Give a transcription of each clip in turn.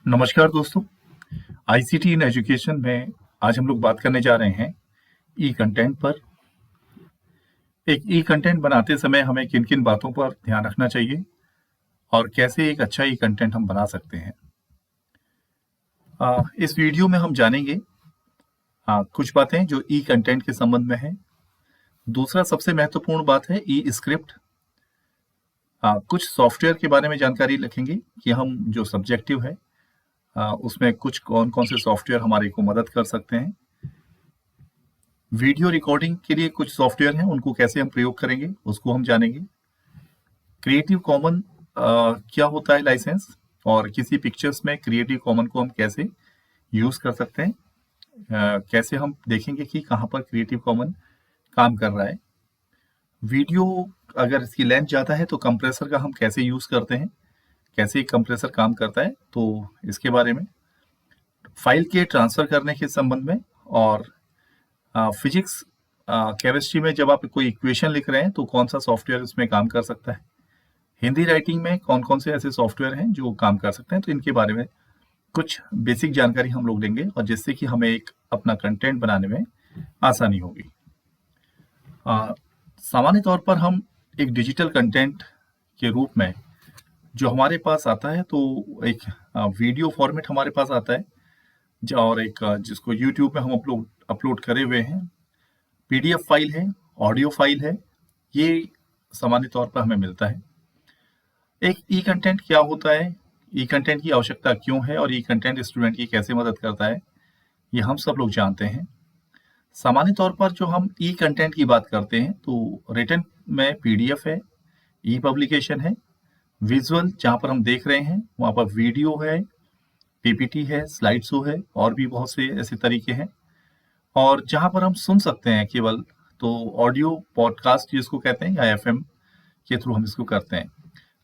नमस्कार दोस्तों। ICT in education में आज हम लोग बात करने जा रहे हैं ई कंटेंट पर। एक ई कंटेंट बनाते समय हमें किन किन बातों पर ध्यान रखना चाहिए और कैसे एक अच्छा ई कंटेंट हम बना सकते हैं। इस वीडियो में हम जानेंगे कुछ बातें जो ई कंटेंट के संबंध में है। दूसरा सबसे महत्वपूर्ण बात है ई स्क्रिप्ट। कुछ सॉफ्टवेयर के बारे में जानकारी रखेंगे कि हम जो सब्जेक्टिव है उसमें कुछ कौन कौन से सॉफ्टवेयर हमारे को मदद कर सकते हैं। वीडियो रिकॉर्डिंग के लिए कुछ सॉफ्टवेयर हैं, उनको कैसे हम प्रयोग करेंगे उसको हम जानेंगे। क्रिएटिव कॉमन क्या होता है लाइसेंस, और किसी पिक्चर्स में क्रिएटिव कॉमन को हम कैसे यूज कर सकते हैं। कैसे हम देखेंगे कि कहाँ पर क्रिएटिव कॉमन काम कर रहा है। वीडियो अगर इसकी लेंथ ज़्यादा है तो कंप्रेसर का हम कैसे यूज करते हैं, कैसे कंप्रेसर काम करता है, तो इसके बारे में। फाइल के ट्रांसफर करने के संबंध में, और फिजिक्स केमिस्ट्री में जब आप कोई इक्वेशन लिख रहे हैं तो कौन सा सॉफ्टवेयर इसमें काम कर सकता है। हिंदी राइटिंग में कौन कौन से ऐसे सॉफ्टवेयर हैं जो काम कर सकते हैं, तो इनके बारे में कुछ बेसिक जानकारी हम लोग लेंगे, और जिससे कि हमें एक अपना कंटेंट बनाने में आसानी होगी। सामान्य तौर पर हम एक डिजिटल कंटेंट के रूप में जो हमारे पास आता है, तो एक वीडियो फॉर्मेट हमारे पास आता है, और एक जिसको यूट्यूब में हम अपलोड करे हुए हैं। पीडीएफ फाइल है, ऑडियो फाइल है, ये सामान्य तौर पर हमें मिलता है। एक ई कंटेंट क्या होता है, ई कंटेंट की आवश्यकता क्यों है, और ई कंटेंट स्टूडेंट की कैसे मदद करता है, ये हम सब लोग जानते हैं। सामान्य तौर पर जो हम ई कंटेंट की बात करते हैं तो रिटन में पीडीएफ है, ई पब्लिकेशन है, विजुअल जहाँ पर हम देख रहे हैं वहाँ पर वीडियो है, पीपीटी है, स्लाइड शो है, और भी बहुत से ऐसे तरीके हैं। और जहाँ पर हम सुन सकते हैं केवल, तो ऑडियो पॉडकास्ट जिसको कहते हैं, या एफएम के थ्रू हम इसको करते हैं।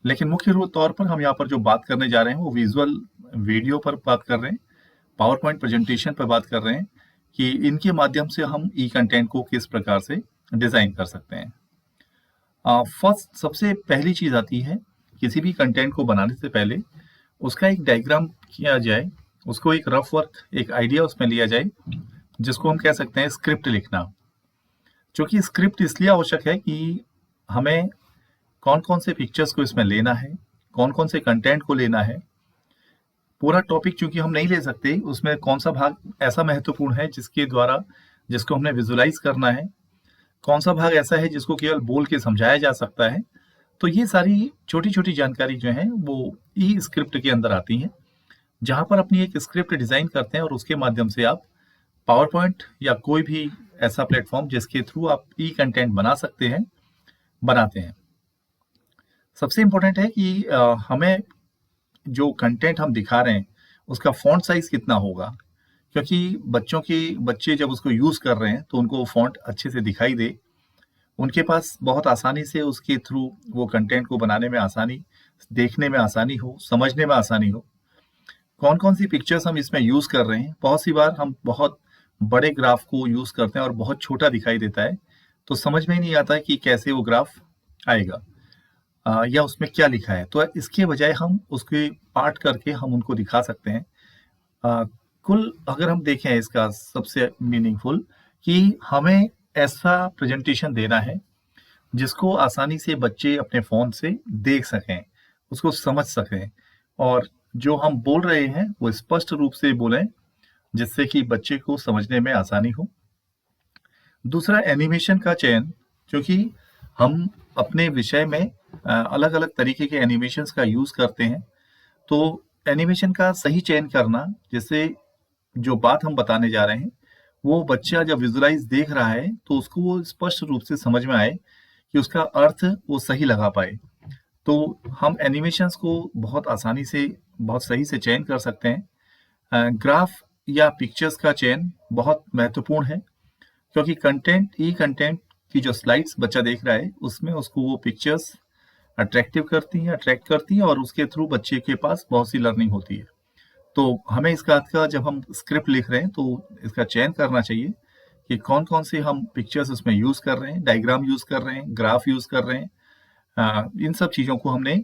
लेकिन मुख्य तौर पर हम यहाँ पर जो बात करने जा रहे हैं वो विजुअल वीडियो पर बात कर रहे हैं, पावर पॉइंट प्रेजेंटेशन पर बात कर रहे हैं कि इनके माध्यम से हम ई कंटेंट को किस प्रकार से डिजाइन कर सकते हैं। फर्स्ट सबसे पहली चीज आती है, किसी भी कंटेंट को बनाने से पहले उसका एक डायग्राम किया जाए, उसको एक रफ वर्क, एक आइडिया उसमें लिया जाए, जिसको हम कह सकते हैं स्क्रिप्ट लिखना। क्योंकि स्क्रिप्ट इसलिए आवश्यक है कि हमें कौन कौन से पिक्चर्स को इसमें लेना है, कौन कौन से कंटेंट को लेना है। पूरा टॉपिक चूंकि हम नहीं ले सकते, उसमें कौन सा भाग ऐसा महत्वपूर्ण है जिसके द्वारा जिसको हमने विजुलाइज करना है, कौन सा भाग ऐसा है जिसको केवल बोल के समझाया जा सकता है। तो ये सारी छोटी छोटी जानकारी जो है वो ई स्क्रिप्ट के अंदर आती हैं, जहां पर अपनी एक स्क्रिप्ट डिजाइन करते हैं, और उसके माध्यम से आप पावर पॉइंट या कोई भी ऐसा प्लेटफॉर्म जिसके थ्रू आप ई कंटेंट बना सकते हैं, बनाते हैं। सबसे इम्पोर्टेंट है कि हमें जो कंटेंट हम दिखा रहे हैं उसका फॉन्ट साइज कितना होगा, क्योंकि बच्चे जब उसको यूज कर रहे हैं तो उनको फॉन्ट अच्छे से दिखाई दे, उनके पास बहुत आसानी से उसके थ्रू वो कंटेंट को बनाने में आसानी, देखने में आसानी हो, समझने में आसानी हो। कौन कौन सी पिक्चर्स हम इसमें यूज कर रहे हैं, बहुत सी बार हम बहुत बड़े ग्राफ को यूज करते हैं और बहुत छोटा दिखाई देता है, तो समझ में ही नहीं आता कि कैसे वो ग्राफ आएगा या उसमें क्या लिखा है। तो इसके बजाय हम उसके पार्ट करके हम उनको दिखा सकते हैं। कुल अगर हम देखें इसका सबसे मीनिंगफुल कि हमें ऐसा प्रेजेंटेशन देना है जिसको आसानी से बच्चे अपने फोन से देख सकें, उसको समझ सकें, और जो हम बोल रहे हैं वो स्पष्ट रूप से बोलें, जिससे कि बच्चे को समझने में आसानी हो। दूसरा एनिमेशन का चयन, क्योंकि हम अपने विषय में अलग अलग तरीके के एनिमेशंस का यूज करते हैं, तो एनिमेशन का सही चयन करना, जिससे जो बात हम बताने जा रहे हैं वो बच्चा जब विजुलाइज देख रहा है तो उसको वो स्पष्ट रूप से समझ में आए, कि उसका अर्थ वो सही लगा पाए। तो हम एनिमेशंस को बहुत आसानी से, बहुत सही से चयन कर सकते हैं। ग्राफ या पिक्चर्स का चयन बहुत महत्वपूर्ण है, क्योंकि ई कंटेंट की जो स्लाइड्स बच्चा देख रहा है उसमें उसको वो पिक्चर्स अट्रैक्ट करती हैं, और उसके थ्रू बच्चे के पास बहुत सी लर्निंग होती है। तो हमें इस बात का, जब हम स्क्रिप्ट लिख रहे हैं तो इसका चयन करना चाहिए कि कौन कौन से हम पिक्चर्स उसमें यूज कर रहे हैं, डायग्राम यूज कर रहे हैं, ग्राफ यूज कर रहे हैं। इन सब चीजों को हमने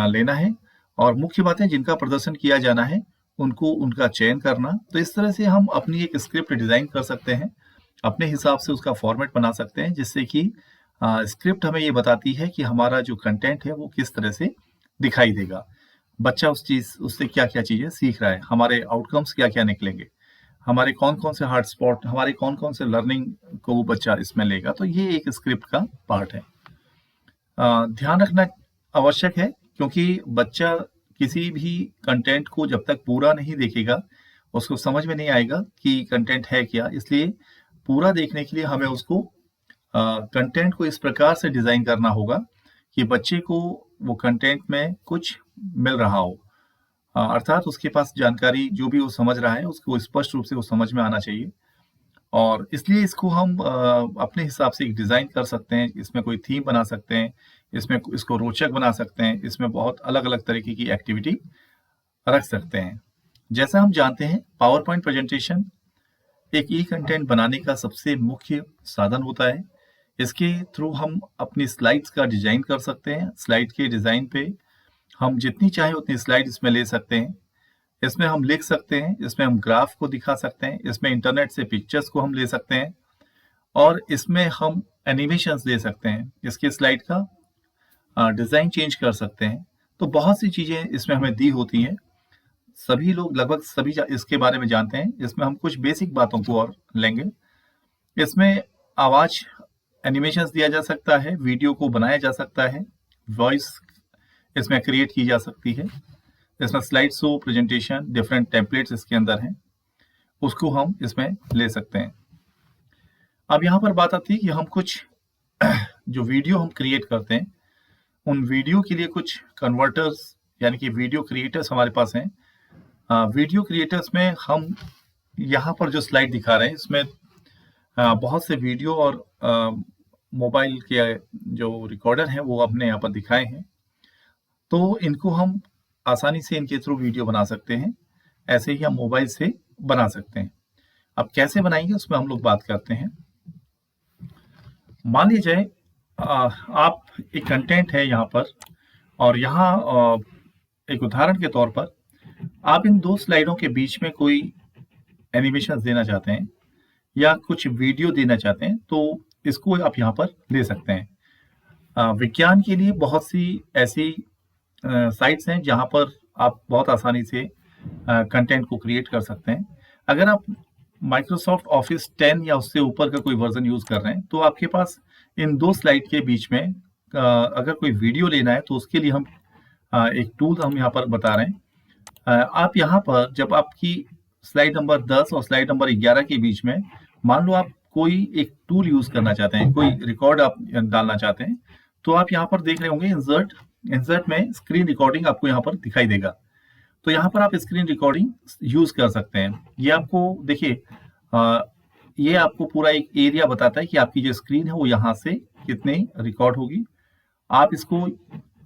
लेना है, और मुख्य बातें जिनका प्रदर्शन किया जाना है उनको उनका चयन करना। तो इस तरह से हम अपनी एक स्क्रिप्ट डिज़ाइन कर सकते हैं, अपने हिसाब से उसका फॉर्मेट बना सकते हैं, जिससे कि स्क्रिप्ट हमें ये बताती है कि हमारा जो कंटेंट है वो किस तरह से दिखाई देगा। बच्चा उससे क्या-क्या चीज़ें सीख रहा है, हमारे आउटकम्स क्या-क्या निकलेंगे, हमारे कौन-कौन से हॉट स्पॉट, हमारे कौन-कौन से लर्निंग को वो बच्चा इसमें लेगा। तो ये एक स्क्रिप्ट का पार्ट है। ध्यान रखना आवश्यक है, क्योंकि बच्चा किसी भी कंटेंट को जब तक पूरा नहीं देखेगा, उसको समझ में नहीं आएगा कि कंटेंट है क्या। इसलिए पूरा देखने के लिए हमें उसको कंटेंट को इस प्रकार से डिज़ाइन करना होगा कि बच्चे को वो कंटेंट में कुछ मिल रहा हो। अर्थात उसके पास जानकारी जो भी वो समझ रहा है, उसको स्पष्ट रूप से वो समझ में आना चाहिए। और इसलिए इसको हम अपने हिसाब से एक डिज़ाइन कर सकते हैं, इसमें कोई थीम बना सकते हैं, इसको रोचक बना सकते हैं, इसमें बहुत अलग-अलग तरीके की एक्टिविटी रख सकते हैं। जैसा हम जानते हैं, पावर पॉइंट प्रेजेंटेशन एक ई कंटेंट बनाने का सबसे मुख्य साधन होता है। इसके थ्रू हम अपनी स्लाइड्स का डिज़ाइन कर सकते हैं। स्लाइड के डिज़ाइन पे हम जितनी चाहें उतनी स्लाइड इसमें ले सकते हैं। इसमें हम लिख सकते हैं, इसमें हम ग्राफ को दिखा सकते हैं, इसमें इंटरनेट से पिक्चर्स को हम ले सकते हैं और इसमें हम एनिमेशंस ले सकते हैं। इसकी स्लाइड का डिज़ाइन चेंज कर सकते हैं। तो बहुत सी चीज़ें इसमें हमें दी होती हैं। सभी लोग लगभग सभी इसके बारे में जानते हैं। इसमें हम कुछ बेसिक बातों को और लेंगे। इसमें आवाज़ एनिमेशंस दिया जा सकता है, वीडियो को बनाया जा सकता है, वॉइस इसमें क्रिएट की जा सकती है। इसमें slide show, presentation, different templates इसके अंदर हैं, उसको हम इसमें ले सकते हैं। अब यहाँ पर बात आती है कि हम कुछ जो वीडियो हम क्रिएट करते हैं, उन वीडियो के लिए कुछ कन्वर्टर्स यानी कि वीडियो क्रिएटर्स हमारे पास हैं। वीडियो क्रिएटर्स में हम यहाँ पर जो स्लाइड दिखा रहे हैं, इसमें बहुत से वीडियो और मोबाइल के जो रिकॉर्डर हैं वो हमने यहाँ पर दिखाए हैं। तो इनको हम आसानी से इनके थ्रू वीडियो बना सकते हैं। ऐसे ही हम मोबाइल से बना सकते हैं। अब कैसे बनाएंगे उसमें हम लोग बात करते हैं। मान लीजिए आप एक कंटेंट है यहाँ पर और यहाँ एक उदाहरण के तौर पर आप इन दो स्लाइडों के बीच में कोई एनिमेशन देना चाहते हैं या कुछ वीडियो देना चाहते हैं, तो इसको आप यहाँ पर ले सकते हैं। विज्ञान के लिए बहुत सी ऐसी साइट्स हैं जहाँ पर आप बहुत आसानी से कंटेंट को क्रिएट कर सकते हैं। अगर आप माइक्रोसॉफ्ट ऑफिस 10 या उससे ऊपर का कोई वर्जन यूज़ कर रहे हैं, तो आपके पास इन दो स्लाइड के बीच में अगर कोई वीडियो लेना है, तो उसके लिए हम एक टूल हम यहाँ पर बता रहे हैं। आप यहाँ पर जब आपकी स्लाइड नंबर 10 और स्लाइड नंबर 11 के बीच में मान लो आप कोई एक टूल यूज़ करना चाहते हैं, कोई रिकॉर्ड आप डालना चाहते हैं, तो आप यहाँ पर देख रहे होंगे इंसर्ट में स्क्रीन रिकॉर्डिंग आपको यहाँ पर दिखाई देगा। तो यहाँ पर आप स्क्रीन रिकॉर्डिंग यूज़ कर सकते हैं। ये आपको देखिए ये आपको पूरा एक एरिया बताता है कि आपकी जो स्क्रीन है वो यहाँ से कितनी रिकॉर्ड होगी। आप इसको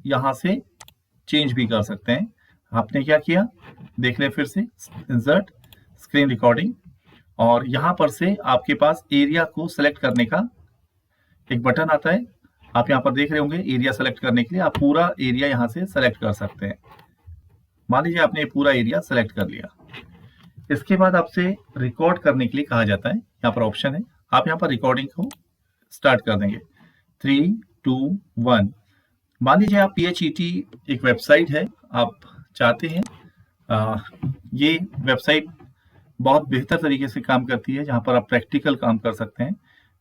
यहाँ से चेंज भी कर सकते हैं। आपने क्या किया देख लें फिर से, इंसर्ट स्क्रीन रिकॉर्डिंग, और यहाँ पर से आपके पास एरिया को सेलेक्ट करने का एक बटन आता है। आप यहाँ पर देख रहे होंगे एरिया सेलेक्ट करने के लिए आप पूरा एरिया यहाँ से सेलेक्ट कर सकते हैं। मान लीजिए आपने पूरा एरिया सेलेक्ट कर लिया। इसके बाद आपसे रिकॉर्ड करने के लिए कहा जाता है, यहाँ पर ऑप्शन है, आप यहाँ पर रिकॉर्डिंग को स्टार्ट कर देंगे। 3, 2, 1। मान लीजिए आप PHET एक वेबसाइट है, आप चाहते हैं ये वेबसाइट बहुत बेहतर तरीके से काम करती है, जहाँ पर आप प्रैक्टिकल काम कर सकते हैं।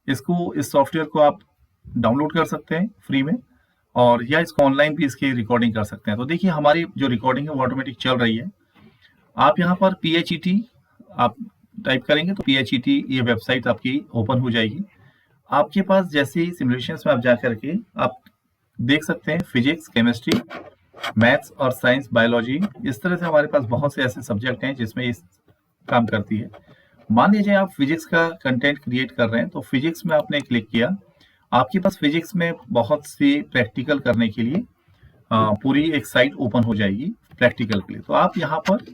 इस सॉफ्टवेयर को आप डाउनलोड कर सकते हैं फ्री में, और या इसको ऑनलाइन भी इसकी रिकॉर्डिंग कर सकते हैं। तो देखिए हमारी जो रिकॉर्डिंग है वो ऑटोमेटिक चल रही है। आप यहाँ पर PHET आप टाइप करेंगे तो PHET ये वेबसाइट आपकी ओपन हो जाएगी। आपके पास जैसे ही सिमुलेशंस में आप जा करके आप देख सकते हैं फिजिक्स, केमिस्ट्री, मैथ्स और साइंस, बायोलॉजी, इस तरह से हमारे पास बहुत से ऐसे सब्जेक्ट हैं जिसमें इस काम करती है। मान लीजिए आप फिजिक्स का कंटेंट क्रिएट कर रहे हैं, तो फिजिक्स में आपने क्लिक किया, आपके पास फिजिक्स में बहुत सी प्रैक्टिकल करने के लिए पूरी एक साइट ओपन हो जाएगी प्रैक्टिकल के लिए। तो आप यहाँ पर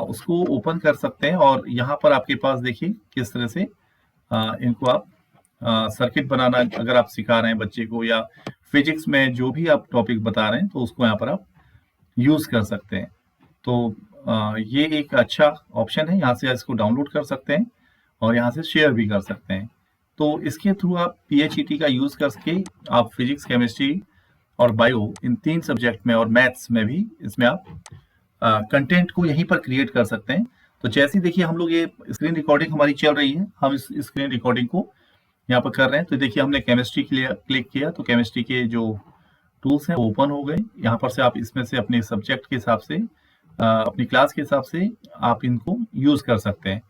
उसको ओपन कर सकते हैं और यहाँ पर आपके पास देखिए किस तरह से इनको आप सर्किट बनाना अगर आप सिखा रहे हैं बच्चे को, या फिजिक्स में जो भी आप टॉपिक बता रहे हैं, तो उसको यहाँ पर आप यूज़ कर सकते हैं। तो ये एक अच्छा ऑप्शन है, यहाँ से इसको डाउनलोड कर सकते हैं और यहाँ से शेयर भी कर सकते हैं। तो इसके थ्रू आप PHET का यूज़ करके आप फिजिक्स, केमिस्ट्री और बायो इन 3 सब्जेक्ट में और मैथ्स में भी इसमें आप कंटेंट को यहीं पर क्रिएट कर सकते हैं। तो जैसे ही देखिए हम लोग ये स्क्रीन रिकॉर्डिंग हमारी चल रही है, हम इस स्क्रीन रिकॉर्डिंग को यहाँ पर कर रहे हैं। तो देखिए हमने केमिस्ट्री के लिए क्लिक किया तो केमिस्ट्री के जो टूल्स हैं वो ओपन हो गए। यहाँ पर से आप इसमें से अपने सब्जेक्ट के हिसाब से अपनी क्लास के हिसाब से आप इनको यूज़ कर सकते हैं।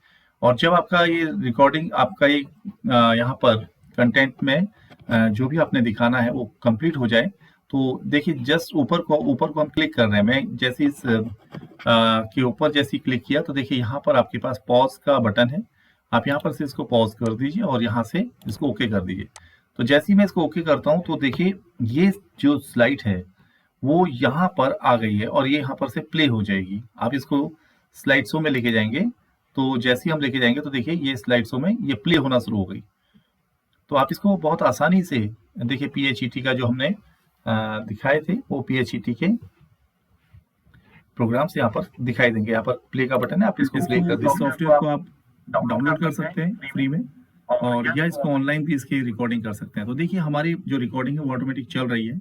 और जब आपका ये रिकॉर्डिंग आपका ये यहाँ पर कंटेंट में जो भी आपने दिखाना है वो कंप्लीट हो जाए तो देखिए जस्ट ऊपर को हम क्लिक कर रहे हैं। मैं जैसे इस के ऊपर जैसे क्लिक किया तो देखिए यहाँ पर आपके पास पॉज का बटन है। आप यहाँ पर से इसको पॉज कर दीजिए और यहाँ से इसको ओके कर दीजिए। तो जैसे ही मैं इसको ओके करता हूँ तो देखिए ये जो स्लाइड है वो यहाँ पर आ गई है और ये यहाँ पर से प्ले हो जाएगी। आप इसको स्लाइड शो में लेके जाएंगे तो जैसे ही हम लेके जाएंगे तो देखिए ये स्लाइड शो में ये प्ले होना शुरू हो गई। तो आप इसको बहुत आसानी से देखिए PHET का जो हमने दिखाए थे वो PHET के प्रोग्राम्स यहाँ पर दिखाई देंगे। यहाँ पर प्ले का बटन है, आप इसको प्ले कर दीजिए। सॉफ्टवेयर को आप डाउनलोड कर सकते हैं फ्री में और या इसको ऑनलाइन भी इसकी रिकॉर्डिंग कर सकते हैं। तो देखिए हमारी जो रिकॉर्डिंग है वो ऑटोमेटिक चल रही है।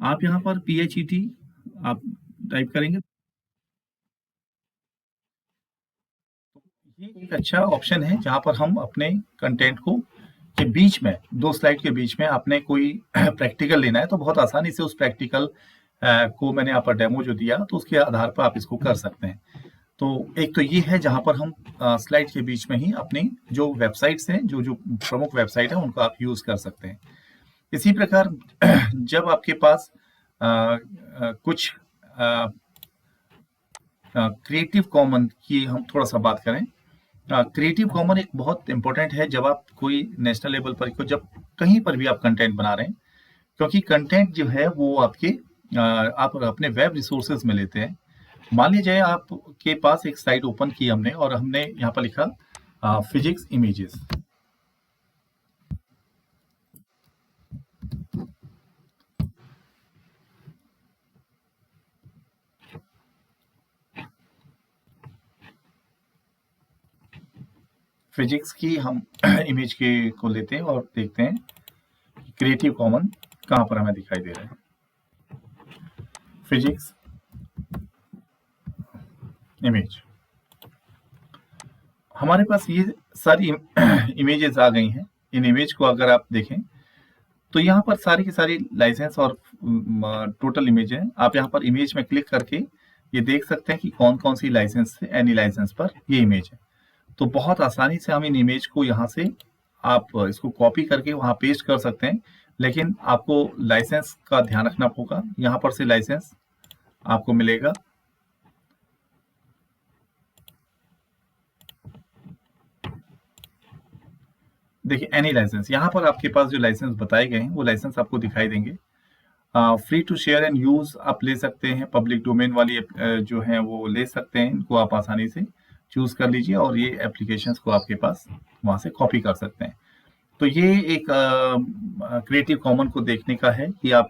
आप यहाँ पर PHET आप टाइप करेंगे, ये एक अच्छा ऑप्शन है जहाँ पर हम अपने कंटेंट को के बीच में 2 स्लाइड के बीच में आपने कोई प्रैक्टिकल लेना है तो बहुत आसानी से उस प्रैक्टिकल को मैंने यहाँ पर डेमो जो दिया तो उसके आधार पर आप इसको कर सकते हैं। तो एक तो ये है जहाँ पर हम स्लाइड के बीच में ही अपनी जो वेबसाइट्स हैं जो प्रमुख वेबसाइट है उनको आप यूज़ कर सकते हैं। इसी प्रकार जब आपके पास कुछ क्रिएटिव कॉमन की हम थोड़ा सा बात करें। क्रिएटिव कॉमन एक बहुत इंपॉर्टेंट है जब आप कोई नेशनल लेवल पर जब कहीं पर भी आप कंटेंट बना रहे हैं, क्योंकि कंटेंट जो है वो आपके आप अपने वेब रिसोर्सेज में लेते हैं। मान लीजिए आपके पास एक साइट ओपन की हमने और हमने यहाँ पर लिखा फिजिक्स इमेजेस। फिजिक्स की हम इमेज के को लेते हैं और देखते हैं क्रिएटिव कॉमन कहाँ पर हमें दिखाई दे रहा है। फिजिक्स इमेज, हमारे पास ये सारी इमेजेस आ गई हैं। इन इमेज को अगर आप देखें तो यहाँ पर सारी की सारी लाइसेंस और टोटल इमेज है। आप यहाँ पर इमेज में क्लिक करके ये देख सकते हैं कि कौन कौन सी लाइसेंस है, एनी लाइसेंस पर ये इमेज है। तो बहुत आसानी से हम इन इमेज को यहाँ से आप इसको कॉपी करके वहाँ पेस्ट कर सकते हैं, लेकिन आपको लाइसेंस का ध्यान रखना होगा। यहाँ पर से लाइसेंस आपको मिलेगा। देखिए एनी लाइसेंस, यहाँ पर आपके पास जो लाइसेंस बताए गए हैं वो लाइसेंस आपको दिखाई देंगे। Free to share and use आप ले सकते हैं, पब्लिक डोमेन वाली जो है वो ले सकते हैं, इनको आप आसानी से चूज कर लीजिए और ये एप्लीकेशंस को आपके पास वहां से कॉपी कर सकते हैं। तो ये एक क्रिएटिव कॉमन को देखने का है कि आप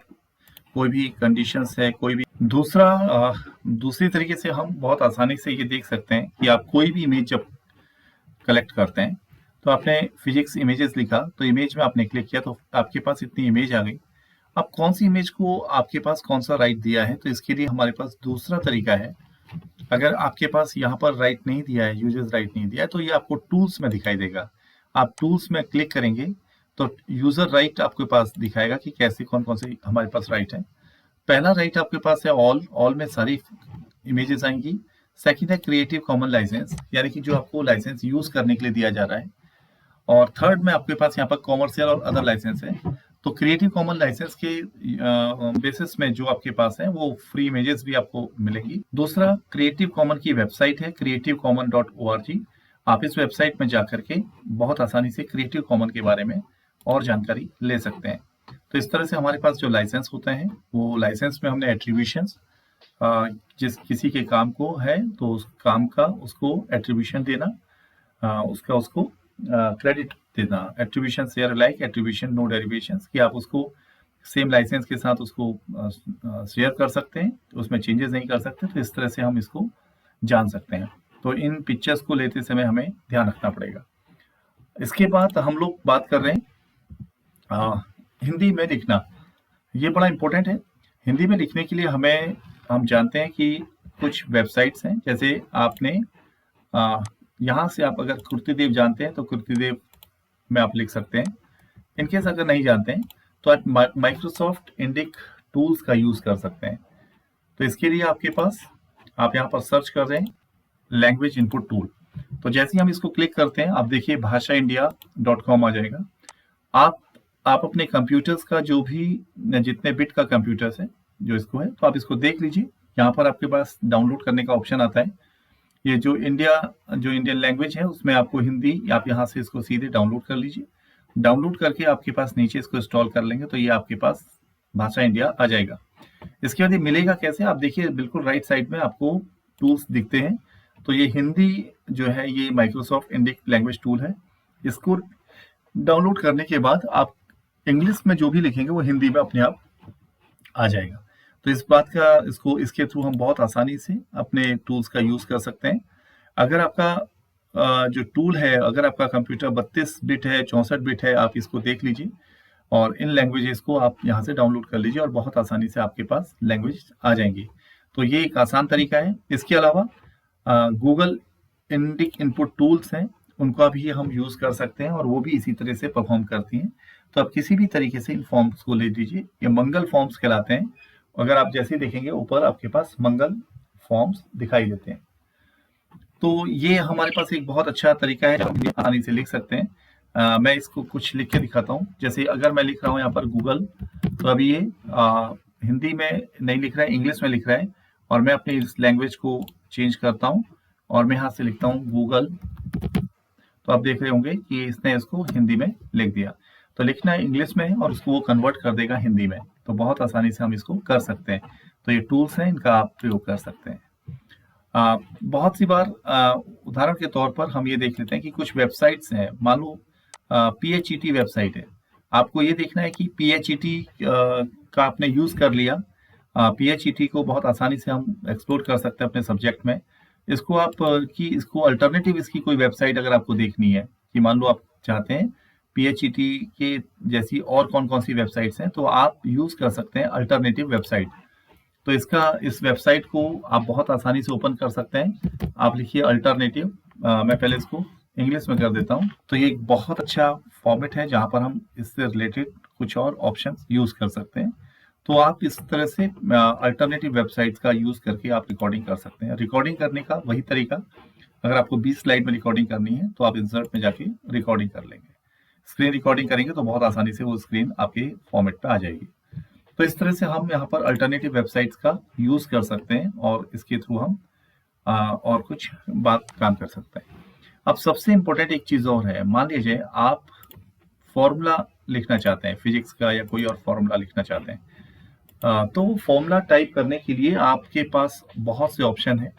कोई भी कंडीशंस है, कोई भी दूसरी तरीके से हम बहुत आसानी से ये देख सकते हैं कि आप कोई भी इमेज जब कलेक्ट करते हैं तो आपने फिजिक्स इमेजेस लिखा तो इमेज में आपने क्लिक किया तो आपके पास इतनी इमेज आ गई। अब कौन सी इमेज को आपके पास कौन सा राइट दिया है, तो इसके लिए हमारे पास दूसरा तरीका है। अगर आपके पास यहाँ पर राइट नहीं दिया है, यूजर्स राइट नहीं दिया है, तो ये आपको टूल्स में दिखाई देगा। आप टूल्स में क्लिक करेंगे तो यूजर राइट आपके पास दिखाएगा कि कैसे कौन कौन से हमारे पास राइट है। पहला राइट आपके पास है ऑल में सारी इमेजेस आएंगी। सेकंड है क्रिएटिव कॉमन लाइसेंस, यानी कि जो आपको लाइसेंस यूज करने के लिए दिया जा रहा है। और थर्ड में आपके पास यहाँ पर कॉमर्शियल और अदर लाइसेंस है। तो क्रिएटिव कॉमन लाइसेंस के बेसिस में जो आपके पास है वो फ्री इमेजेस भी आपको मिलेंगी। दूसरा क्रिएटिव कॉमन की वेबसाइट है creativecommon.org। आप इस वेबसाइट में जाकर के बहुत आसानी से क्रिएटिव कॉमन के बारे में और जानकारी ले सकते हैं। तो इस तरह से हमारे पास जो लाइसेंस होते हैं वो लाइसेंस में हमने एट्रीब्यूशंस, जिस किसी के काम को है तो उस काम का उसको एट्रीब्यूशन देना, उसको क्रेडिट देना। Attribution share like attribution no derivations, कि आप उसको सेम लाइसेंस के साथ उसको शेयर कर सकते हैं, उसमें चेंजेस नहीं कर सकते। तो इस तरह से हम इसको जान सकते हैं। तो इन पिक्चर्स को लेते समय हमें ध्यान रखना पड़ेगा। इसके बाद हम लोग बात कर रहे हैं हिंदी में लिखना। ये बड़ा इम्पोर्टेंट है। हिंदी में लिखने के लिए हम जानते हैं कि कुछ वेबसाइट्स हैं, जैसे आपने यहाँ से आप अगर कीर्तिदेव जानते हैं तो कीर्तिदेव में आप लिख सकते हैं। इनकेस अगर नहीं जानते हैं तो आप माइक्रोसॉफ्ट इंडिक टूल्स का यूज़ कर सकते हैं। तो इसके लिए आपके पास, आप यहाँ पर सर्च कर रहे हैं लैंग्वेज इनपुट टूल। तो जैसे ही हम इसको क्लिक करते हैं, आप देखिए भाषाइंडिया.com आ जाएगा। आप अपने कंप्यूटर्स का जो भी जितने बिट का कंप्यूटर्स है जो इसको है, तो आप इसको देख लीजिए। यहाँ पर आपके पास डाउनलोड करने का ऑप्शन आता है। ये जो इंडियन लैंग्वेज है उसमें आपको हिंदी, आप यहाँ से इसको सीधे डाउनलोड कर लीजिए। डाउनलोड करके आपके पास नीचे इसको इंस्टॉल कर लेंगे तो ये आपके पास भाषा इंडिया आ जाएगा। इसके बाद ये मिलेगा कैसे, आप देखिए बिल्कुल राइट साइड में आपको टूल्स दिखते हैं। तो ये हिंदी जो है ये माइक्रोसॉफ्ट इंडिक लैंग्वेज टूल है। इसको डाउनलोड करने के बाद आप इंग्लिश में जो भी लिखेंगे वो हिंदी में अपने आप आ जाएगा। तो इसके थ्रू हम बहुत आसानी से अपने टूल्स का यूज़ कर सकते हैं। अगर आपका जो टूल है, अगर आपका कंप्यूटर 32 बिट है, 64 बिट है, आप इसको देख लीजिए और इन लैंग्वेजेस को आप यहाँ से डाउनलोड कर लीजिए और बहुत आसानी से आपके पास लैंग्वेज आ जाएंगी। तो ये एक आसान तरीका है। इसके अलावा गूगल इंडिक इनपुट टूल्स हैं, उनका भी हम यूज़ कर सकते हैं और वो भी इसी तरह से परफॉर्म करती हैं। तो आप किसी भी तरीके से इन फॉर्म्स को ले लीजिए, ये मंगल फॉर्म्स कहलाते हैं। अगर आप जैसे देखेंगे ऊपर आपके पास मंगल फॉर्म्स दिखाई देते हैं। तो ये हमारे पास एक बहुत अच्छा तरीका है जो हम आसानी से लिख सकते हैं। मैं इसको कुछ लिख के दिखाता हूँ। जैसे अगर मैं लिख रहा हूँ यहाँ पर गूगल, तो अभी ये हिंदी में नहीं लिख रहा है, इंग्लिश में लिख रहा है और मैं अपनी इस लैंग्वेज को चेंज करता हूँ और मैं यहाँ से लिखता हूँ गूगल। तो आप देख रहे होंगे कि इसने इसको हिंदी में लिख दिया। तो लिखना इंग्लिश में है और उसको वो कन्वर्ट कर देगा हिंदी में। तो बहुत आसानी से हम इसको कर सकते हैं। तो ये टूल्स हैं, इनका आप प्रयोग कर सकते हैं। बहुत सी बार उदाहरण के तौर पर हम ये देख लेते हैं कि कुछ वेबसाइट्स हैं, मान लो PHET वेबसाइट है। आपको ये देखना है कि PHET का आपने यूज़ कर लिया। PHET को बहुत आसानी से हम एक्सप्लोर कर सकते हैं अपने सब्जेक्ट में। इसको अल्टरनेटिव इसकी कोई वेबसाइट अगर आपको देखनी है, कि मान लो आप चाहते हैं PHET के जैसी और कौन-कौन सी वेबसाइट्स हैं, तो आप यूज़ कर सकते हैं अल्टरनेटिव वेबसाइट। तो इस वेबसाइट को आप बहुत आसानी से ओपन कर सकते हैं। आप लिखिए अल्टरनेटिव, मैं पहले इसको इंग्लिश में कर देता हूँ। तो ये एक बहुत अच्छा फॉर्मेट है जहाँ पर हम इससे रिलेटेड कुछ और ऑप्शंस यूज़ कर सकते हैं। तो आप इस तरह से अल्टरनेटिव वेबसाइट्स का यूज़ करके आप रिकॉर्डिंग कर सकते हैं। रिकॉर्डिंग करने का वही तरीका, अगर आपको 20 स्लाइड में रिकॉर्डिंग करनी है तो आप इंसर्ट में जाके रिकॉर्डिंग कर लेंगे। स्क्रीन रिकॉर्डिंग करेंगे तो बहुत आसानी से वो स्क्रीन आपके फॉर्मेट पे आ जाएगी। तो इस तरह से हम यहाँ पर अल्टरनेटिव वेबसाइट्स का यूज़ कर सकते हैं और इसके थ्रू हम और कुछ काम कर सकते हैं। अब सबसे इम्पोर्टेंट एक चीज़ और है, मान लीजिए आप फॉर्मूला लिखना चाहते हैं, फिजिक्स का या कोई और फॉर्मूला लिखना चाहते हैं। तो फॉर्मूला टाइप करने के लिए आपके पास बहुत से ऑप्शन हैं।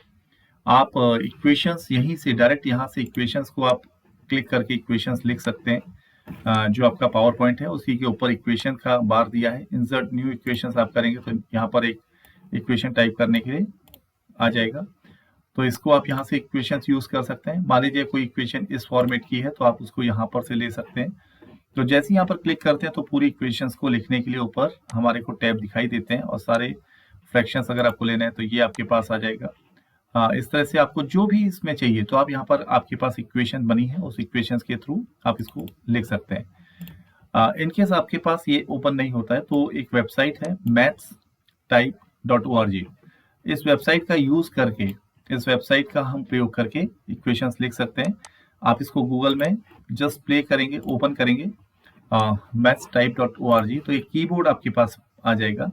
आप इक्वेशंस यहीं से डायरेक्ट यहाँ से इक्वेशंस को आप क्लिक करके इक्वेशंस लिख सकते हैं। जो आपका पावर पॉइंट है उसी के ऊपर इक्वेशन का बार दिया है। इंसर्ट न्यू इक्वेशंस आप करेंगे तो यहाँ पर एक इक्वेशन टाइप करने के लिए आ जाएगा। तो इसको आप यहाँ से इक्वेशंस यूज़ कर सकते हैं। मान लीजिए कोई इक्वेशन इस फॉर्मेट की है तो आप उसको यहाँ पर से ले सकते हैं। तो जैसे यहाँ पर क्लिक करते हैं तो पूरी इक्वेशंस को लिखने के लिए ऊपर हमारे को टैब दिखाई देते हैं और सारे फ्रैक्शंस अगर आपको लेना है तो ये आपके पास आ जाएगा। इस तरह से आपको जो भी इसमें चाहिए तो आप यहाँ पर आपके पास इक्वेशन बनी है, उस इक्वेशंस के थ्रू आप इसको लिख सकते हैं। इनकेस आपके पास ये ओपन नहीं होता है तो एक वेबसाइट है mathstype.org। इस वेबसाइट का यूज़ करके, इस वेबसाइट का हम प्रयोग करके इक्वेशंस लिख सकते हैं। आप इसको गूगल में जस्ट प्ले करेंगे, ओपन करेंगे mathstype.org, तो एक कीबोर्ड आपके पास आ जाएगा।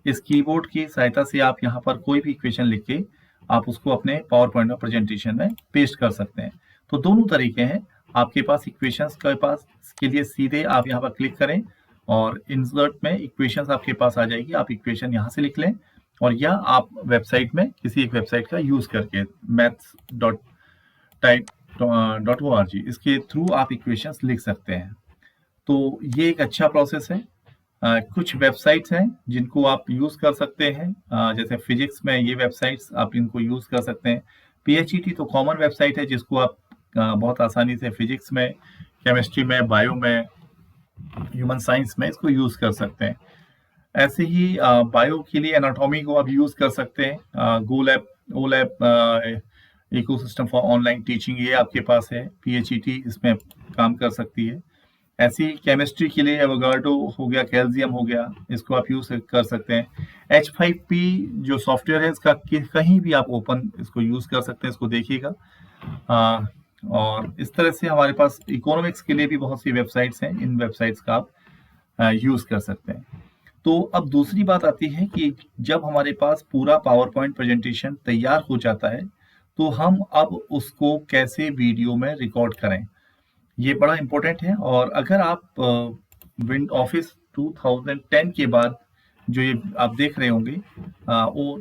इस कीबोर्ड की सहायता से आप यहाँ पर कोई भी इक्वेशन लिख के आप उसको अपने पावर पॉइंट में प्रेजेंटेशन में पेस्ट कर सकते हैं। तो दोनों तरीके हैं आपके पास इक्वेशंस के पास। इसके लिए सीधे आप यहाँ पर क्लिक करें और इंसर्ट में इक्वेशंस आपके पास आ जाएगी। आप इक्वेशन यहाँ से लिख लें और या आप वेबसाइट में किसी एक वेबसाइट का यूज़ करके mathstype.org इसके थ्रू आप इक्वेशंस लिख सकते हैं। तो ये एक अच्छा प्रोसेस है। कुछ वेबसाइट्स हैं जिनको आप यूज़ कर सकते हैं, जैसे फिजिक्स में ये वेबसाइट्स आप इनको यूज़ कर सकते हैं। PHET तो कॉमन वेबसाइट है जिसको आप बहुत आसानी से फिजिक्स में, केमिस्ट्री में, बायो में, ह्यूमन साइंस में इसको यूज़ कर सकते हैं। ऐसे ही बायो के लिए एनाटॉमी को आप यूज़ कर सकते हैं। गोलैब, ओलैब इकोसिस्टम फॉर ऑनलाइन टीचिंग, ये आपके पास है। PHET इसमें काम कर सकती है। ऐसी केमिस्ट्री के लिए एवोगाड्रो हो गया, कैल्शियम हो गया, इसको आप यूज़ कर सकते हैं। H5P जो सॉफ्टवेयर है इसका कहीं भी आप ओपन इसको यूज़ कर सकते हैं, इसको देखिएगा। और इस तरह से हमारे पास इकोनॉमिक्स के लिए भी बहुत सी वेबसाइट्स हैं, इन वेबसाइट्स का आप यूज़ कर सकते हैं। तो अब दूसरी बात आती है कि जब हमारे पास पूरा पावर पॉइंट प्रेजेंटेशन तैयार हो जाता है, तो हम अब उसको कैसे वीडियो में रिकॉर्ड करें, ये बड़ा इम्पोर्टेंट है। और अगर आप विंड ऑफिस 2010 के बाद जो ये आप देख रहे होंगे, वो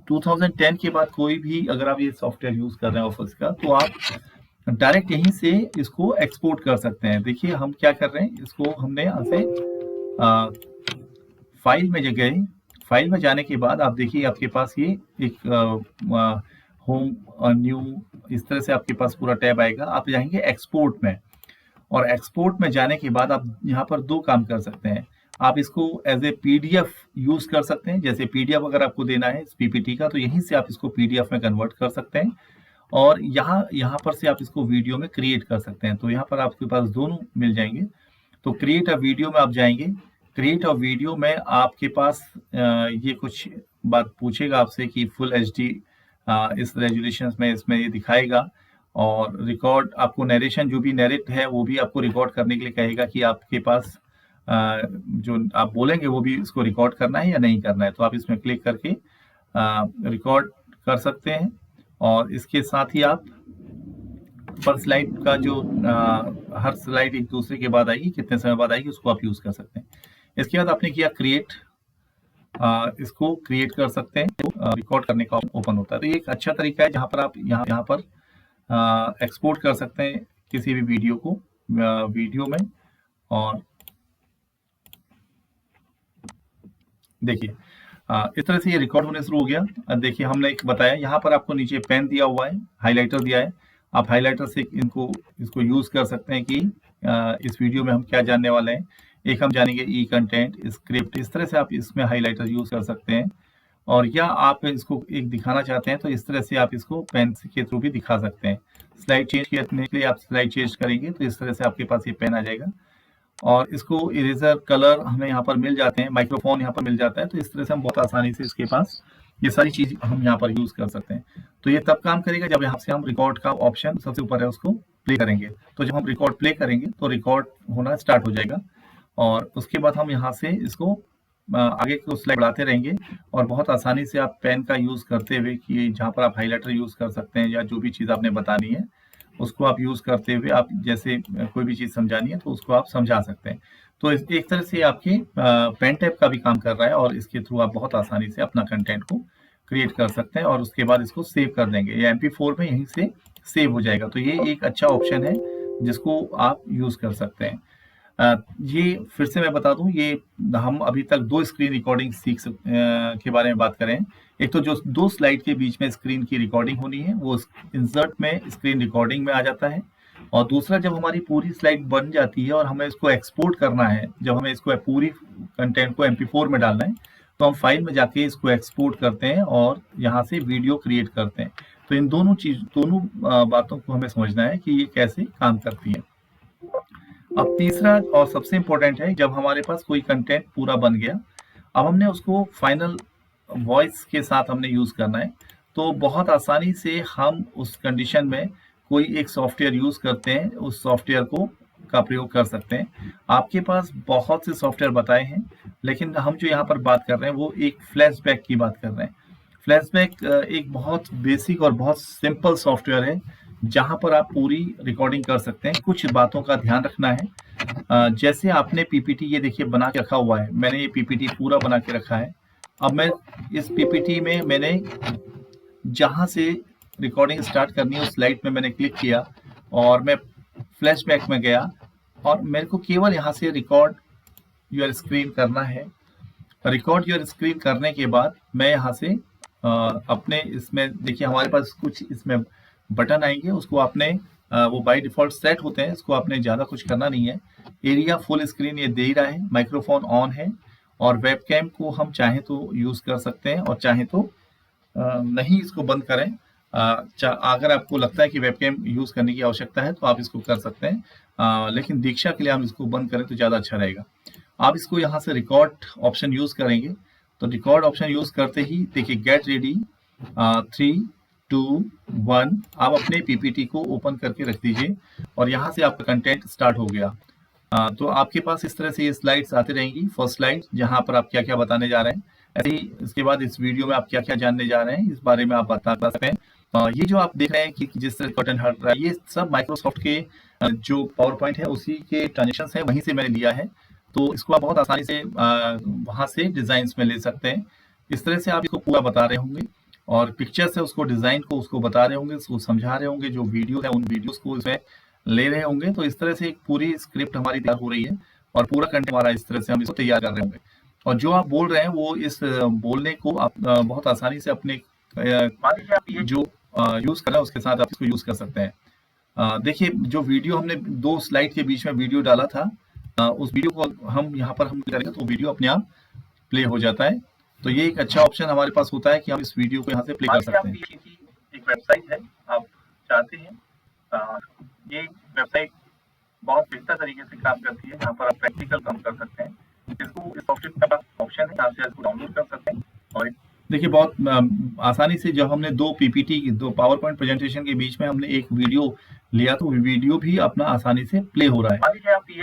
2010 के बाद कोई भी अगर आप ये सॉफ्टवेयर यूज़ कर रहे हैं ऑफिस का, तो आप डायरेक्ट यहीं से इसको एक्सपोर्ट कर सकते हैं। देखिए हम क्या कर रहे हैं, इसको हमने यहाँ से फाइल में गए, फाइल में जाने के बाद आप देखिए आपके पास ये एक होम न्यू, इस तरह से आपके पास पूरा टैब आएगा। आप जाएंगे एक्सपोर्ट में, और एक्सपोर्ट में जाने के बाद आप यहाँ पर दो काम कर सकते हैं। आप इसको एज ए PDF यूज़ कर सकते हैं, जैसे PDF अगर आपको देना है इस PPT का, तो यहीं से आप इसको PDF में कन्वर्ट कर सकते हैं, और यहाँ पर से आप इसको वीडियो में क्रिएट कर सकते हैं। तो यहाँ पर आपके पास दोनों मिल जाएंगे। तो क्रिएट अ वीडियो में आप जाएंगे, क्रिएट अ वीडियो में आपके पास ये कुछ बात पूछेगा आपसे कि फुल HD इस रेजोल्यूशन में इसमें ये दिखाएगा, और रिकॉर्ड आपको नरेशन जो भी नरेट है वो भी आपको रिकॉर्ड करने के लिए कहेगा कि आपके पास जो आप बोलेंगे वो भी इसको रिकॉर्ड करना है या नहीं करना है। तो आप इसमें क्लिक करके रिकॉर्ड कर सकते हैं, और इसके साथ ही आप पर स्लाइड का जो हर स्लाइड एक दूसरे के बाद आएगी, कितने समय बाद आएगी, उसको आप यूज़ कर सकते हैं। इसके बाद आपने किया क्रिएट, इसको क्रिएट कर सकते हैं, तो रिकॉर्ड करने का ओपन होता है। तो ये एक अच्छा तरीका है जहाँ पर आप यहाँ पर एक्सपोर्ट कर सकते हैं किसी भी वीडियो को वीडियो में। और देखिए इस तरह से ये रिकॉर्ड होने शुरू हो गया। देखिए हमने एक बताया, यहाँ पर आपको नीचे पेन दिया हुआ है, हाइलाइटर दिया है। आप हाइलाइटर से इसको यूज़ कर सकते हैं कि इस वीडियो में हम क्या जानने वाले हैं। एक हम जानेंगे कंटेंट, स्क्रिप्ट, इस तरह से आप इसमें हाइलाइटर यूज़ कर सकते हैं। और या आप इसको एक दिखाना चाहते हैं तो इस तरह से आप इसको पेन के थ्रू भी दिखा सकते हैं। स्लाइड चेंज करने के लिए आप स्लाइड चेंज करेंगे तो इस तरह से आपके पास ये पेन आ जाएगा, और इसको इरेजर, कलर हमें यहाँ पर मिल जाते हैं, माइक्रोफोन यहाँ पर मिल जाता है। तो इस तरह से हम बहुत आसानी से इसके पास ये सारी चीज़ हम यहाँ पर यूज़ कर सकते हैं। तो ये तब काम करेगा जब यहाँ से हम रिकॉर्ड का ऑप्शन सबसे ऊपर है उसको प्ले करेंगे। तो जब हम रिकॉर्ड प्ले करेंगे तो रिकॉर्ड होना स्टार्ट हो जाएगा, और उसके बाद हम यहाँ से इसको आगे को स्लाइड बढ़ाते रहेंगे, और बहुत आसानी से आप पेन का यूज़ करते हुए कि जहाँ पर आप हाइलाइटर यूज़ कर सकते हैं या जो भी चीज़ आपने बतानी है उसको आप यूज़ करते हुए आप जैसे कोई भी चीज़ समझानी है तो उसको आप समझा सकते हैं। तो एक तरह से आपके पेन टैब का भी काम कर रहा है, और इसके थ्रू आप बहुत आसानी से अपना कंटेंट को क्रिएट कर सकते हैं, और उसके बाद इसको सेव कर देंगे। ये MP4 में यहीं से सेव हो जाएगा। तो ये एक अच्छा ऑप्शन है जिसको आप यूज़ कर सकते हैं। ये फिर से मैं बता दूं, ये हम अभी तक दो स्क्रीन रिकॉर्डिंग के बारे में बात करें। एक तो जो दो स्लाइड के बीच में स्क्रीन की रिकॉर्डिंग होनी है वो इंसर्ट में स्क्रीन रिकॉर्डिंग में आ जाता है, और दूसरा जब हमारी पूरी स्लाइड बन जाती है और हमें इसको एक्सपोर्ट करना है, जब हमें इसको पूरी कंटेंट को MP4 में डालना है तो हम फाइल में जाके इसको एक्सपोर्ट करते हैं और यहाँ से वीडियो क्रिएट करते हैं। तो इन दोनों बातों को हमें समझना है कि ये कैसे काम करती है। अब तीसरा और सबसे इम्पोर्टेंट है, जब हमारे पास कोई कंटेंट पूरा बन गया, अब हमने उसको फाइनल वॉइस के साथ हमने यूज़ करना है। तो बहुत आसानी से हम उस कंडीशन में कोई एक सॉफ्टवेयर यूज़ करते हैं, उस सॉफ्टवेयर का प्रयोग कर सकते हैं। आपके पास बहुत से सॉफ्टवेयर बताए हैं, लेकिन हम जो यहाँ पर बात कर रहे हैं वो एक फ्लैशबैक की बात कर रहे हैं। फ्लैशबैक एक बहुत बेसिक और बहुत सिंपल सॉफ्टवेयर है जहां पर आप पूरी रिकॉर्डिंग कर सकते हैं। कुछ बातों का ध्यान रखना है। जैसे आपने PPT ये देखिए बना के रखा हुआ है, मैंने ये PPT पूरा बना के रखा है। अब मैं इस PPT में मैंने जहां से रिकॉर्डिंग स्टार्ट करनी है उस स्लाइड में मैंने क्लिक किया और मैं फ्लैशबैक में गया, और मेरे को केवल यहाँ से रिकॉर्ड योर स्क्रीन करना है। रिकॉर्ड योर स्क्रीन करने के बाद मैं यहाँ से अपने इसमें देखिए हमारे पास कुछ इसमें बटन आएंगे, उसको आपने वो बाय डिफॉल्ट सेट होते हैं, इसको आपने ज़्यादा कुछ करना नहीं है। एरिया फुल स्क्रीन ये दे ही रहा है, माइक्रोफोन ऑन है, और वेबकैम को हम चाहें तो यूज़ कर सकते हैं और चाहें तो नहीं इसको बंद करें। अगर आपको लगता है कि वेबकैम यूज़ करने की आवश्यकता है तो आप इसको कर सकते हैं, लेकिन दीक्षा के लिए हम इसको बंद करें तो ज़्यादा अच्छा रहेगा। आप इसको यहाँ से रिकॉर्ड ऑप्शन यूज़ करेंगे, तो रिकॉर्ड ऑप्शन यूज़ करते ही देखिए गेट रेडी 3, 2, 1 आप अपने पीपीटी को ओपन करके रख दीजिए और यहाँ से आपका कंटेंट स्टार्ट हो गया। तो आपके पास इस तरह से ये स्लाइड्स आती रहेंगी। फर्स्ट स्लाइड जहाँ पर आप क्या-क्या बताने जा रहे हैं, ऐसे ही इसके बाद इस वीडियो में आप क्या-क्या जानने जा रहे हैं, इस बारे में आप बता सकते हैं। ये जो आप देख रहे हैं कि जिस तरह बटन हट रहा है, ये सब माइक्रोसॉफ्ट के जो पावर पॉइंट है उसी के ट्रांजेक्शंस हैं, वहीं से मैंने लिया है। तो इसको आप बहुत आसानी से वहाँ से डिज़ाइन्स में ले सकते हैं। इस तरह से आप इसको पूरा बता रहे होंगे और पिक्चर से उसको डिज़ाइन को उसको बता रहे होंगे, उसको समझा रहे होंगे, जो वीडियो है उन वीडियोज़ को इसमें ले रहे होंगे। तो इस तरह से एक पूरी स्क्रिप्ट हमारी तैयार हो रही है और पूरा कंटेंट हमारा इस तरह से हम इसको तैयार कर रहे होंगे। और जो आप बोल रहे हैं वो इस बोलने को आप बहुत आसानी से अपने मान लीजिए आप ये जो यूज़ कर रहे हैं उसके साथ आप इसको यूज़ कर सकते हैं। देखिए जो वीडियो हमने 2 स्लाइड के बीच में वीडियो डाला था, उस वीडियो को हम यहाँ पर हम करेंगे तो वीडियो अपने आप प्ले हो जाता है। तो ये एक अच्छा ऑप्शन हमारे पास होता है कि हम इस वीडियो को यहाँ से प्ले कर सकते हैं। एक वेबसाइट है, आप चाहते हैं ये वेबसाइट बहुत बेहतर तरीके से काम करती है, जहाँ पर आप प्रैक्टिकल काम कर सकते हैं। इसको इस सॉफ्टवेयर का ऑप्शन है, आप इसको डाउनलोड कर सकते हैं। और देखिए बहुत आसानी से जब हमने 2 पीपीटी 2 पावर पॉइंट प्रेजेंटेशन के बीच में हमने एक वीडियो लिया तो वीडियो भी अपना आसानी से प्ले हो रहा है।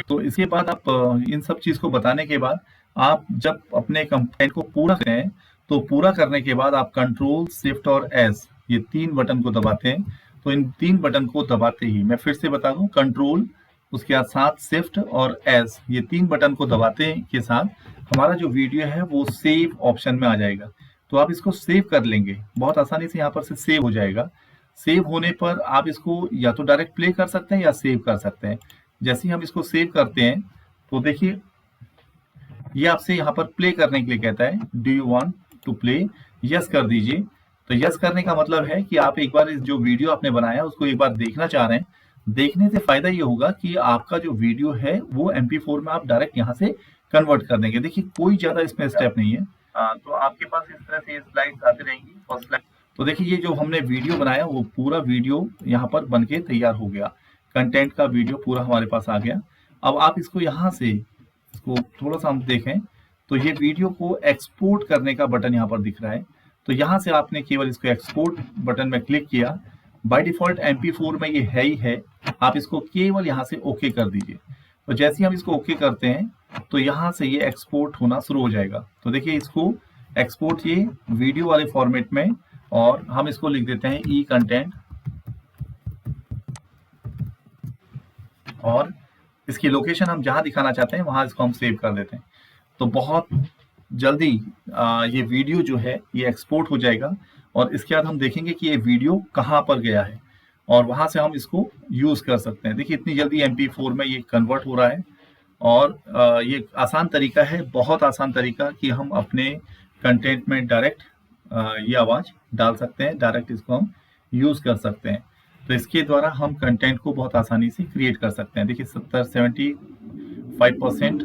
तो इसके बाद आप इन सब चीज़ को बताने के बाद आप जब अपने कंटेंट को पूरा करें, तो पूरा करने के बाद आप कंट्रोल, शिफ्ट और एस ये 3 बटन को दबाते हैं। तो इन 3 बटन को दबाते ही मैं फिर से बता दूं, कंट्रोल, उसके साथ शिफ्ट और एस ये 3 बटन को दबाते के साथ हमारा जो वीडियो है वो सेव ऑप्शन में आ जाएगा। तो आप इसको सेव कर लेंगे, बहुत आसानी से यहाँ पर से सेव हो जाएगा। सेव होने पर आप इसको या तो डायरेक्ट प्ले कर सकते हैं या सेव कर सकते हैं। जैसे ही हम इसको सेव करते हैं तो देखिए ये आपसे यहाँ पर प्ले करने के लिए कहता है, do you want to play, yes कर दीजिए। तो यस करने का मतलब है कि आप एक बार इस जो वीडियो आपने बनाया उसको एक बार देखना चाह रहे हैं। देखने से फायदा ये होगा कि आपका जो वीडियो है वो MP4 में आप डायरेक्ट यहाँ से कन्वर्ट कर देंगे। देखिए कोई ज्यादा इसमें स्टेप नहीं है। तो आपके पास इस तरह से स्लाइड्स आती रहेंगी। फर्स्ट स्लाइड तो देखिए ये जो हमने वीडियो बनाया वो पूरा वीडियो यहाँ पर बन के तैयार हो गया। कंटेंट का वीडियो पूरा हमारे पास आ गया। अब आप इसको यहाँ से इसको थोड़ा सा हम देखें तो ये वीडियो को एक्सपोर्ट करने का बटन यहाँ पर दिख रहा है। तो यहाँ से आपने केवल इसको एक्सपोर्ट बटन में क्लिक किया। बाय डिफॉल्ट MP4 में ये है ही है, आप इसको केवल यहाँ से ओके कर दीजिए। तो जैसे ही हम इसको ओके करते हैं तो यहाँ से ये एक्सपोर्ट होना शुरू हो जाएगा। तो देखिए इसको एक्सपोर्ट ये वीडियो वाले फॉर्मेट में, और हम इसको लिख देते हैं ई कंटेंट, और इसकी लोकेशन हम जहां दिखाना चाहते हैं वहां इसको हम सेव कर देते हैं। तो बहुत जल्दी ये वीडियो जो है ये एक्सपोर्ट हो जाएगा और इसके बाद हम देखेंगे कि ये वीडियो कहाँ पर गया है और वहां से हम इसको यूज कर सकते हैं। देखिए इतनी जल्दी MP4 में ये कन्वर्ट हो रहा है और ये आसान तरीका है, बहुत आसान तरीका कि हम अपने कंटेंट में डायरेक्ट ये आवाज डाल सकते हैं, डायरेक्ट इसको हम यूज कर सकते हैं। तो इसके द्वारा हम कंटेंट को बहुत आसानी से क्रिएट कर सकते हैं। देखिए 75%।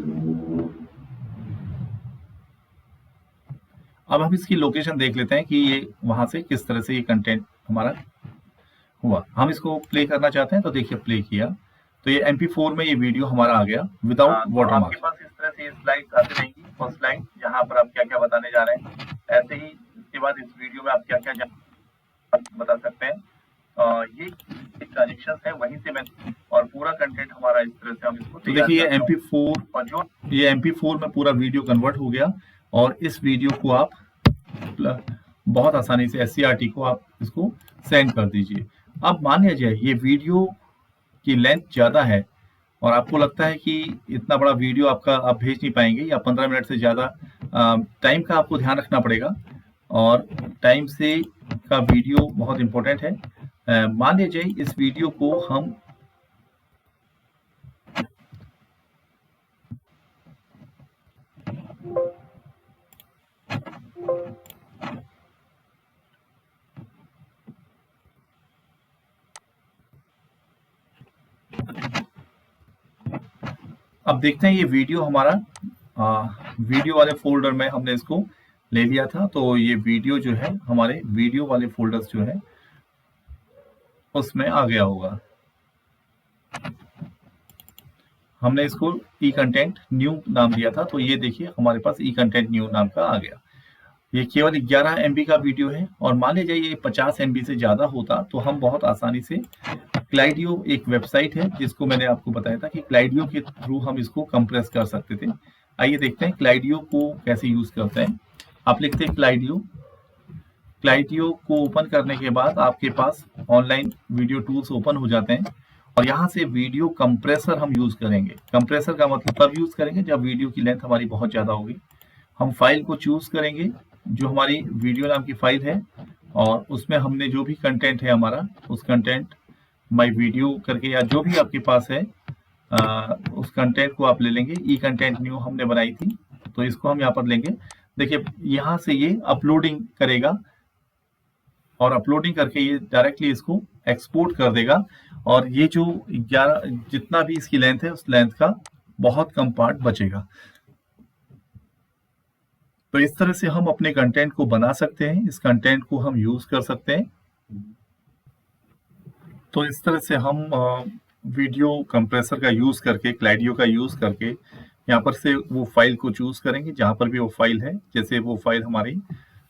अब हम इसकी लोकेशन देख लेते हैं कि ये वहां से किस तरह से ये कंटेंट हमारा हुआ। हम इसको प्ले करना चाहते हैं तो देखिए प्ले किया तो ये MP4 में ये वीडियो हमारा आ गया विदाउट वाटरमार्क। आपके पास इस तरह से स्लाइड्स आती रहेंगी। फर्स्ट स्लाइड जहां पर आप क्या-क्या बताने जा रहे हैं, ऐसे ही इसके बाद इस वीडियो में आप क्या-क्या बता सकते हैं। ये ट्रांजेक्शंस है वहीं से मैं, और पूरा कंटेंट हमारा इस तरह से हम इसको तो देखिए ये MP4 और जो ये MP4 में पूरा वीडियो कन्वर्ट हो गया और इस वीडियो को आप बहुत आसानी से SCRT को आप इसको सेंड कर दीजिए। अब मान लीजिए ये वीडियो की लेंथ ज़्यादा है और आपको लगता है कि इतना बड़ा वीडियो आपका आप भेज नहीं पाएंगे या 15 मिनट से ज़्यादा टाइम का आपको ध्यान रखना पड़ेगा और टाइम से का वीडियो बहुत इम्पोर्टेंट है। मान लीजिए इस वीडियो को हम अब देखते हैं ये वीडियो हमारा वीडियो वाले फोल्डर में हमने इसको ले लिया था, तो ये वीडियो जो है हमारे वीडियो वाले फोल्डर्स जो है उसमें आ गया होगा। हमने इसको ई कंटेंट न्यू नाम दिया था, तो ये देखिए हमारे पास ई कंटेंट न्यू नाम का आ गया। ये केवल 11 MB का वीडियो है, और मान लीजिए ये 50 MB से ज़्यादा होता तो हम बहुत आसानी से क्लाइडियो एक वेबसाइट है जिसको मैंने आपको बताया था कि क्लाइडियो के थ्रू हम इसको कंप्रेस कर सकते थे। आइए देखते हैं क्लाइडियो को कैसे यूज़ करते हैं। आप लिखते हैं क्लाइडियो। क्लाइडियो को ओपन करने के बाद आपके पास ऑनलाइन वीडियो टूल्स ओपन हो जाते हैं, और यहाँ से वीडियो कंप्रेसर हम यूज़ करेंगे। कंप्रेसर का मतलब तब यूज़ करेंगे जब वीडियो की लेंथ हमारी बहुत ज़्यादा होगी। हम फाइल को चूज़ करेंगे जो हमारी वीडियो नाम की फाइल है, और उसमें हमने जो भी कंटेंट है हमारा, उस कंटेंट माई वीडियो करके या जो भी आपके पास है उस कंटेंट को आप ले लेंगे। ई कंटेंट न्यू हमने बनाई थी, तो इसको हम यहाँ पर लेंगे। देखिए यहाँ से ये अपलोडिंग करेगा, और अपलोडिंग करके ये डायरेक्टली इसको एक्सपोर्ट कर देगा, और ये जो 11 जितना भी इसकी लेंथ है उस लेंथ का बहुत कम पार्ट बचेगा। तो इस तरह से हम अपने कंटेंट को बना सकते हैं, इस कंटेंट को हम यूज कर सकते हैं। तो इस तरह से हम वीडियो कंप्रेसर का यूज करके, क्लाइडियो का यूज करके यहाँ पर से वो फाइल को चूज करेंगे जहाँ पर भी वो फाइल है। जैसे वो फाइल हमारी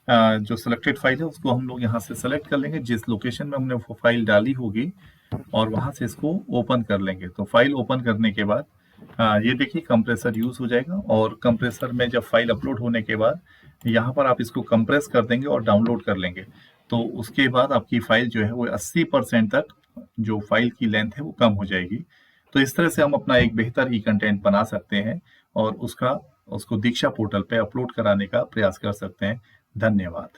जो सिलेक्टेड फाइल है उसको हम लोग यहाँ से सेलेक्ट कर लेंगे जिस लोकेशन में हमने वो फाइल डाली होगी, और वहाँ से इसको ओपन कर लेंगे। तो फाइल ओपन करने के बाद ये देखिए कंप्रेसर यूज हो जाएगा, और कंप्रेसर में जब फाइल अपलोड होने के बाद यहाँ पर आप इसको कंप्रेस कर देंगे और डाउनलोड कर लेंगे। तो उसके बाद आपकी फाइल जो है वो 80% तक जो फाइल की लेंथ है वो कम हो जाएगी। तो इस तरह से हम अपना एक बेहतर ई कंटेंट बना सकते हैं, और उसको दीक्षा पोर्टल पे अपलोड कराने का प्रयास कर सकते हैं। धन्यवाद।